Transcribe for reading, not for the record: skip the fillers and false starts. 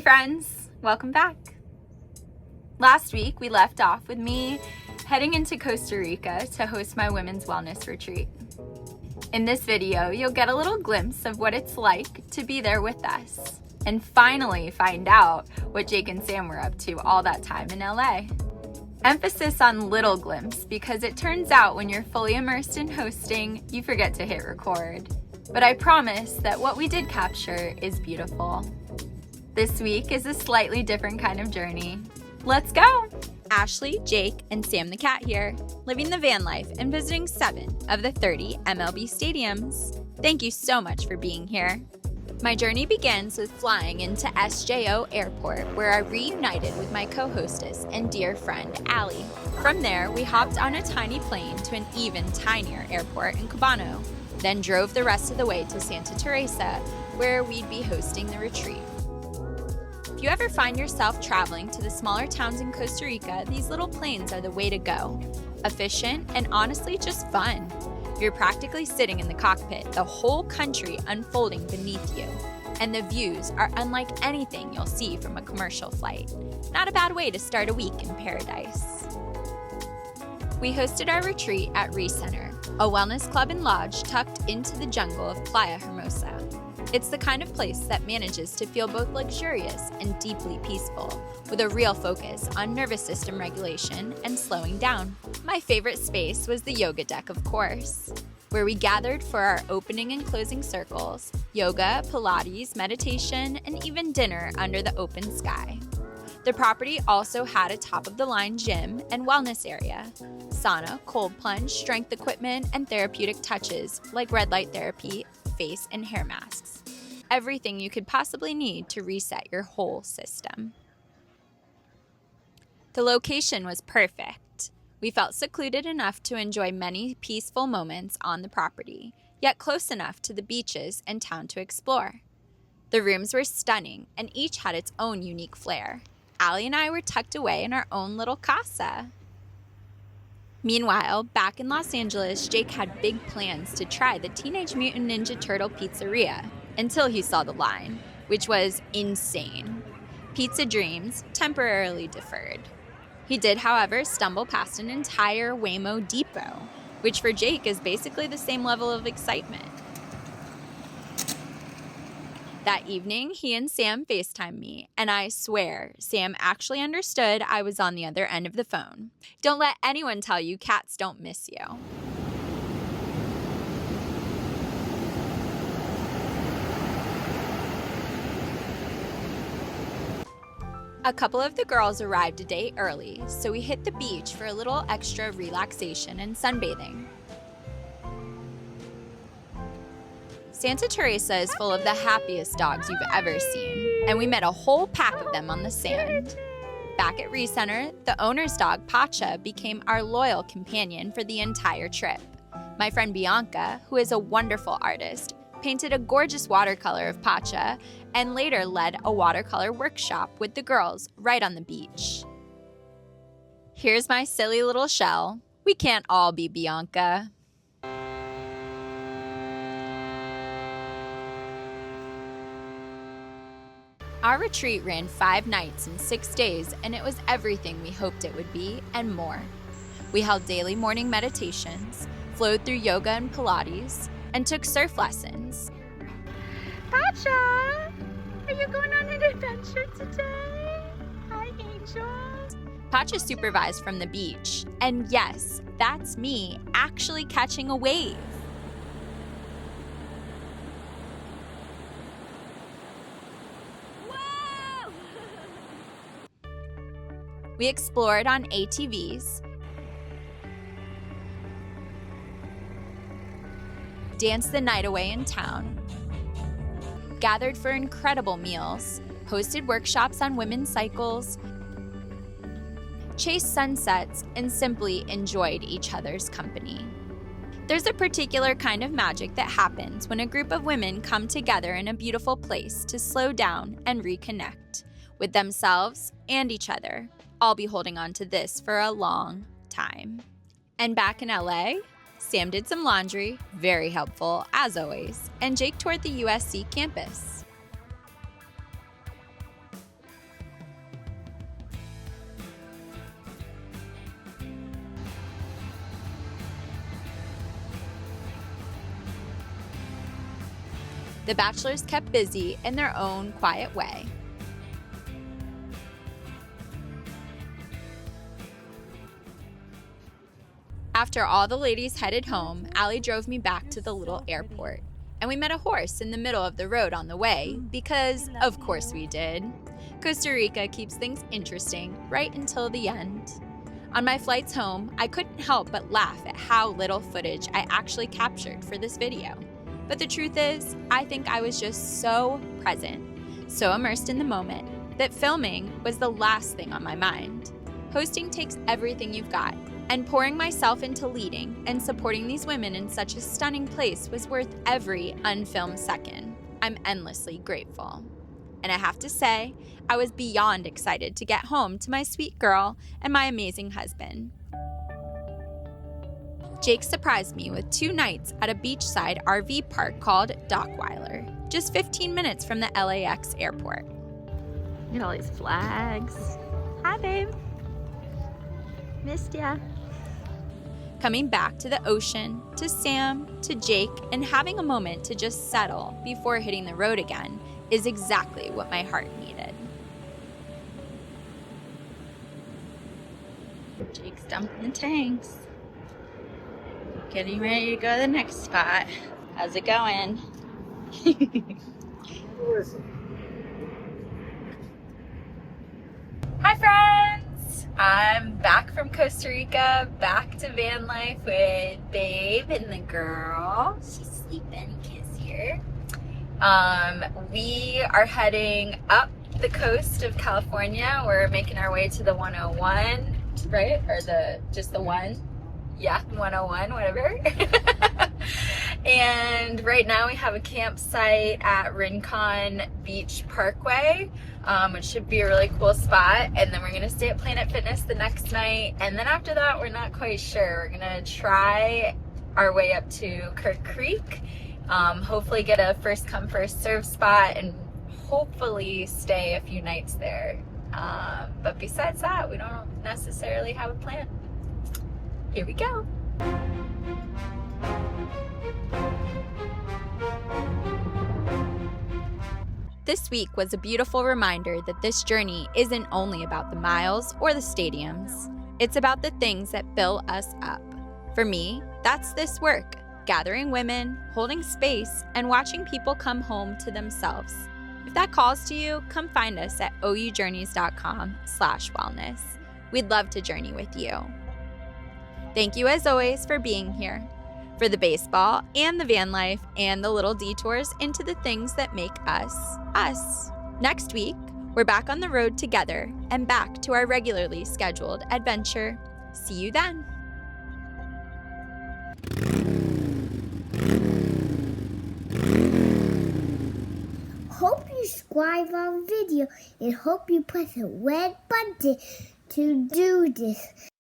Hey friends, welcome back. Last week we left off with me heading into Costa Rica to host my women's wellness retreat. In this video, you'll get a little glimpse of what it's like to be there with us and finally find out what Jake and Sam were up to all that time in LA. Emphasis on little glimpse because it turns out when you're fully immersed in hosting, you forget to hit record. But I promise that what we did capture is beautiful. This week is a slightly different kind of journey. Let's go! Ashley, Jake, and Sam the cat here, living the van life and visiting 7 of the 30 MLB stadiums. Thank you so much for being here. My journey begins with flying into SJO Airport, where I reunited with my co-hostess and dear friend, Allie. From there, we hopped on a tiny plane to an even tinier airport in Cubano, then drove the rest of the way to Santa Teresa, where we'd be hosting the retreat. If you ever find yourself traveling to the smaller towns in Costa Rica, these little planes are the way to go. Efficient and honestly just fun. You're practically sitting in the cockpit, the whole country unfolding beneath you. And the views are unlike anything you'll see from a commercial flight. Not a bad way to start a week in paradise. We hosted our retreat at Recenter, a wellness club and lodge tucked into the jungle of Playa Hermosa. It's the kind of place that manages to feel both luxurious and deeply peaceful, with a real focus on nervous system regulation and slowing down. My favorite space was the yoga deck, of course, where we gathered for our opening and closing circles, yoga, Pilates, meditation, and even dinner under the open sky. The property also had a top-of-the-line gym and wellness area, sauna, cold plunge, strength equipment, and therapeutic touches like red light therapy, face and hair masks. Everything you could possibly need to reset your whole system. The location was perfect. We felt secluded enough to enjoy many peaceful moments on the property, yet close enough to the beaches and town to explore. The rooms were stunning, and each had its own unique flair. Allie and I were tucked away in our own little casa. Meanwhile, back in Los Angeles, Jake had big plans to try the Teenage Mutant Ninja Turtle pizzeria until he saw the line, which was insane. Pizza dreams temporarily deferred. He did, however, stumble past an entire Waymo depot, which for Jake is basically the same level of excitement. That evening, he and Sam FaceTimed me, and I swear, Sam actually understood I was on the other end of the phone. Don't let anyone tell you cats don't miss you. A couple of the girls arrived a day early, so we hit the beach for a little extra relaxation and sunbathing. Santa Teresa is full of the happiest dogs you've ever seen, and we met a whole pack of them on the sand. Back at Recenter, the owner's dog, Pacha, became our loyal companion for the entire trip. My friend Bianca, who is a wonderful artist, painted a gorgeous watercolor of Pacha and later led a watercolor workshop with the girls right on the beach. Here's my silly little shell. We can't all be Bianca. Our retreat ran 5 nights and 6 days, and it was everything we hoped it would be and more. We held daily morning meditations, flowed through yoga and Pilates, and took surf lessons. Pacha, are you going on an adventure today? Hi, Angel. Pacha supervised from the beach, and yes, that's me actually catching a wave. We explored on ATVs, danced the night away in town, gathered for incredible meals, hosted workshops on women's cycles, chased sunsets, and simply enjoyed each other's company. There's a particular kind of magic that happens when a group of women come together in a beautiful place to slow down and reconnect with themselves and each other. I'll be holding on to this for a long time. And back in LA, Sam did some laundry, very helpful, as always, and Jake toured the USC campus. The bachelors kept busy in their own quiet way. After all the ladies headed home, Allie drove me back to the little airport. And we met a horse in the middle of the road on the way, because of course we did. Costa Rica keeps things interesting right until the end. On my flights home, I couldn't help but laugh at how little footage I actually captured for this video. But the truth is, I think I was just so present, so immersed in the moment, that filming was the last thing on my mind. Hosting takes everything you've got, and pouring myself into leading and supporting these women in such a stunning place was worth every unfilmed second. I'm endlessly grateful. And I have to say, I was beyond excited to get home to my sweet girl and my amazing husband. Jake surprised me with 2 nights at a beachside RV park called Dockweiler, just 15 minutes from the LAX airport. Look at all these flags. Hi, babe. Missed ya. Coming back to the ocean, to Sam, to Jake, and having a moment to just settle before hitting the road again is exactly what my heart needed. Jake's dumping the tanks. Getting ready to go to the next spot. How's it going? Hi, friends! I'm back from Costa Rica, back to van life with Babe and the girl. She's sleeping, kiss here. We are heading up the coast of California. We're making our way to the 101, right? Or just the one? Yeah, 101, whatever. And right now we have a campsite at Rincon Beach Parkway, which should be a really cool spot. And then we're gonna stay at Planet Fitness the next night. And then after that, we're not quite sure. We're gonna try our way up to Kirk Creek, hopefully get a first come first serve spot, and hopefully stay a few nights there. But besides that, we don't necessarily have a plan. Here we go. This week was a beautiful reminder that this journey isn't only about the miles or the stadiums. It's about the things that build us up. For me, that's this work, gathering women, holding space, and watching people come home to themselves. If that calls to you, come find us at oujourneys.com/wellness. We'd love to journey with you. Thank you as always for being here, for the baseball and the van life and the little detours into the things that make us, us. Next week, we're back on the road together and back to our regularly scheduled adventure. See you then. Hope you subscribe our video and hope you press the red button to do this.